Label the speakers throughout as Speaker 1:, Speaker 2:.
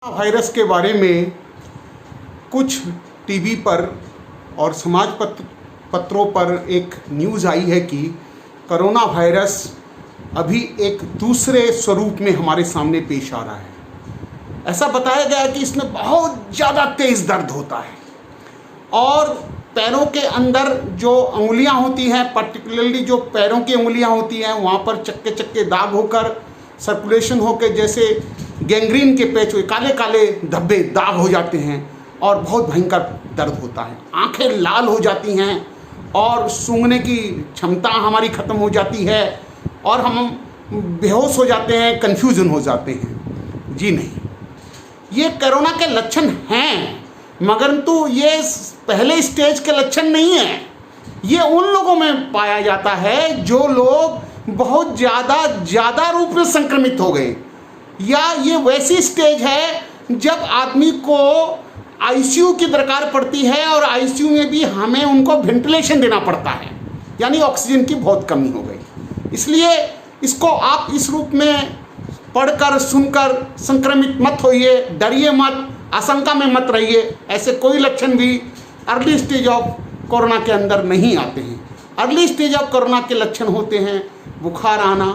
Speaker 1: Virus के बारे में कुछ टीवी पर और समाज पत्रों पर एक न्यूज़ आई है कि कोरोना वायरस अभी एक दूसरे स्वरूप में हमारे सामने पेश आ रहा है। ऐसा बताया गया है कि इसमें बहुत ज़्यादा तेज़ दर्द होता है और पैरों के अंदर जो अंगुलियां होती हैं, पर्टिकुलरली जो पैरों की अंगुलियां होती हैं, वहाँ पर चक्के चक्के दाग होकर सर्कुलेशन होकर जैसे गैंग्रीन के पैच हुए काले काले धब्बे दाग हो जाते हैं और बहुत भयंकर दर्द होता है। आंखें लाल हो जाती हैं और सूंघने की क्षमता हमारी ख़त्म हो जाती है और हम बेहोश हो जाते हैं, कन्फ्यूजन हो जाते हैं। जी नहीं, ये कोरोना के लक्षण हैं, मगर तो ये पहले स्टेज के लक्षण नहीं है। ये उन लोगों में पाया जाता है जो लोग बहुत ज़्यादा रूप में संक्रमित हो गए, या ये वैसी स्टेज है जब आदमी को आईसीयू की दरकार पड़ती है और आईसीयू में भी हमें उनको वेंटिलेशन देना पड़ता है, यानी ऑक्सीजन की बहुत कमी हो गई। इसलिए इसको आप इस रूप में पढ़कर सुनकर संक्रमित मत होइए, डरिए मत, आशंका में मत रहिए। ऐसे कोई लक्षण भी अर्ली स्टेज ऑफ कोरोना के अंदर नहीं आते हैं। अर्ली स्टेज ऑफ कोरोना के लक्षण होते हैं बुखार आना,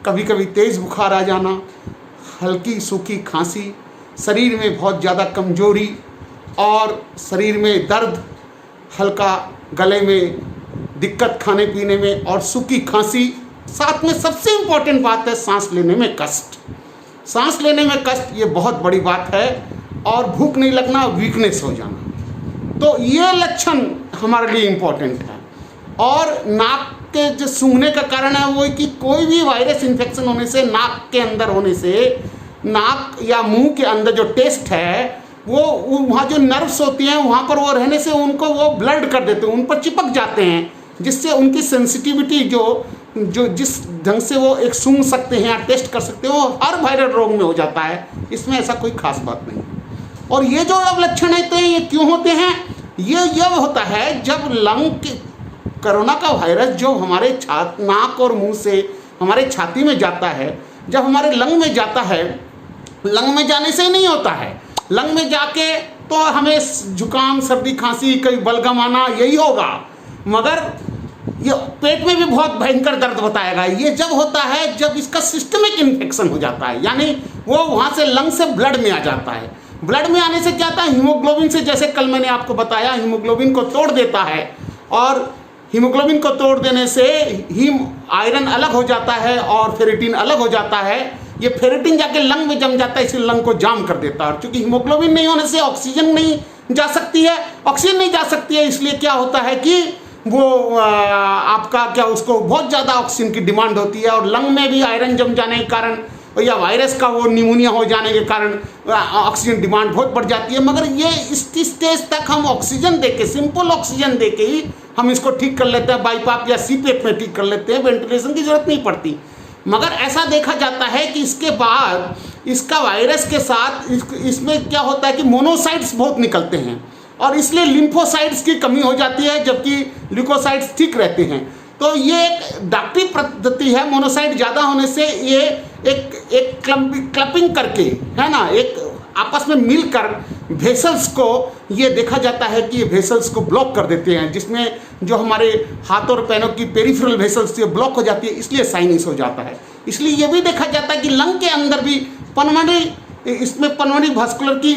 Speaker 1: कभी कभी तेज़ बुखार आ जाना, हल्की सूखी खांसी, शरीर में बहुत ज़्यादा कमजोरी और शरीर में दर्द, हल्का गले में दिक्कत खाने पीने में और सूखी खांसी। साथ में सबसे इम्पॉर्टेंट बात है सांस लेने में कष्ट। सांस लेने में कष्ट ये बहुत बड़ी बात है, और भूख नहीं लगना, वीकनेस हो जाना। तो ये लक्षण हमारे लिए इम्पॉर्टेंट है। और नाक के जो सूंघने का कारण है वो कि कोई भी वायरस इन्फेक्शन होने से, नाक के अंदर होने से, नाक या मुंह के अंदर जो टेस्ट है वो वहाँ जो नर्व्स होती हैं वहाँ पर वो रहने से उनको वो ब्लड कर देते हैं, उन पर चिपक जाते हैं, जिससे उनकी सेंसिटिविटी जो जिस ढंग से वो एक सूंघ सकते हैं या टेस्ट कर सकते हैं वो हर वायरल रोग में हो जाता है। इसमें ऐसा कोई खास बात नहीं। और ये जो अब लक्षण होते हैं ये क्यों होते हैं? ये होता है जब लंग के कोरोना का वायरस जो हमारे नाक और मुंह से हमारे छाती में जाता है, जब हमारे लंग में जाता है, लंग में जाने से ही नहीं होता है, लंग में जाके तो हमें जुकाम, सर्दी, खांसी, कई बलगम आना यही होगा, मगर ये पेट में भी बहुत भयंकर दर्द बताएगा। ये जब होता है जब इसका सिस्टमिक इन्फेक्शन हो जाता है, यानी वो वहाँ से लंग से ब्लड में आ जाता है। ब्लड में आने से क्या होता है, हीमोग्लोबिन से, जैसे कल मैंने आपको बताया, हीमोग्लोबिन को तोड़ देता है और हीमोग्लोबिन को तोड़ देने से आयरन अलग हो जाता है और फेरेटिन अलग हो जाता है। ये फेरेटिन जाके लंग में जम जाता है, इसलिए लंग को जाम कर देता है। और चूंकि हीमोग्लोबिन नहीं होने से ऑक्सीजन नहीं जा सकती है, ऑक्सीजन नहीं जा सकती है, इसलिए क्या होता है कि वो आपका क्या उसको बहुत ज़्यादा ऑक्सीजन की डिमांड होती है और लंग में भी आयरन जम जाने के कारण या वायरस का वो निमोनिया हो जाने के कारण ऑक्सीजन डिमांड बहुत बढ़ जाती है। मगर ये इस स्टेज तक हम ऑक्सीजन देके, सिंपल ऑक्सीजन देके ही हम इसको ठीक कर लेते हैं, बाईपाप या सीपेप में ठीक कर लेते हैं, वेंटिलेशन की जरूरत नहीं पड़ती। मगर ऐसा देखा जाता है कि इसके बाद इसका वायरस के साथ इसमें क्या होता है कि मोनोसाइट्स बहुत निकलते हैं और इसलिए लिम्फोसाइट्स की कमी हो जाती है, जबकि ल्यूकोसाइट्स ठीक रहते हैं। तो ये एक डॉक्टरी पद्धति है। मोनोसाइट ज़्यादा होने से ये एक क्लपिंग करके, है ना, एक आपस में मिलकर वेसल्स को ये देखा जाता है कि ये वेसल्स को ब्लॉक कर देते हैं, जिसमें जो हमारे हाथ और पैरों की पेरिफेरल वेसल्स ये ब्लॉक हो जाती है, इसलिए साइनस हो जाता है। इसलिए ये भी देखा जाता है कि लंग के अंदर भी पल्मोनरी वास्कुलर की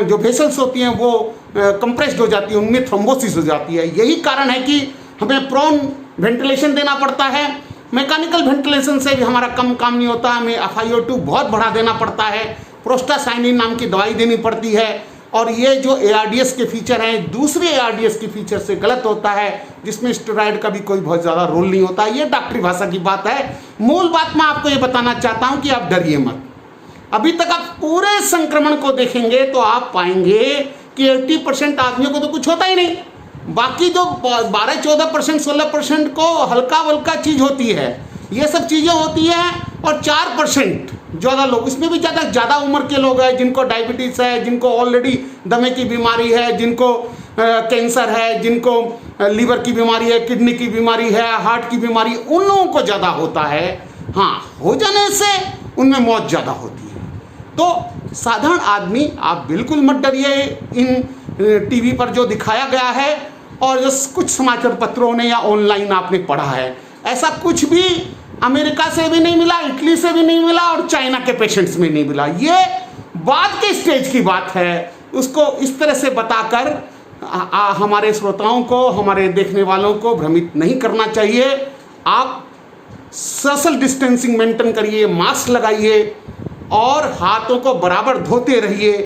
Speaker 1: जो वेसल्स होती हैं वो कंप्रेस्ड हो जाती है, उनमें थ्रोम्बोसिस हो जाती है। यही कारण है कि हमें प्रोन वेंटिलेशन देना पड़ता है। मैकेनिकल वेंटिलेशन से भी हमारा कम काम नहीं होता, हमें FiO2 बहुत बढ़ा देना पड़ता है, प्रोस्टासाइनिन नाम की दवाई देनी पड़ती है। और ये जो ARDS के फीचर हैं दूसरे ARDS के फीचर से गलत होता है, जिसमें स्टेरॉयड का भी कोई बहुत ज़्यादा रोल नहीं होता। ये डॉक्टरी भाषा की बात है। मूल बात मैं आपको ये बताना चाहता हूँ कि आप डरिए मत। अभी तक आप पूरे संक्रमण को देखेंगे तो आप पाएंगे कि 80% आदमियों को तो कुछ होता ही नहीं, बाकी जो 12-14%, 16% को हल्का वल्का चीज़ होती है, ये सब चीज़ें होती हैं। और 4% ज़्यादा लोग, इसमें भी ज़्यादा उम्र के लोग हैं, जिनको डायबिटीज़ है, जिनको ऑलरेडी दमे की बीमारी है, जिनको कैंसर है, जिनको लीवर की बीमारी है, किडनी की बीमारी है, हार्ट की बीमारी, उन लोगों को ज़्यादा होता है। हाँ, हो जाने से उनमें मौत ज़्यादा होती है। तो साधारण आदमी आप बिल्कुल मत डरिए इन टीवी पर जो दिखाया गया है और जो कुछ समाचार पत्रों ने या ऑनलाइन आपने पढ़ा है, ऐसा कुछ भी अमेरिका से भी नहीं मिला, इटली से भी नहीं मिला और चाइना के पेशेंट्स में नहीं मिला। ये बाद के स्टेज की बात है, उसको इस तरह से बताकर हमारे श्रोताओं को, हमारे देखने वालों को भ्रमित नहीं करना चाहिए। आप सोशल डिस्टेंसिंग मेंटेन करिए, मास्क लगाइए और हाथों को बराबर धोते रहिए।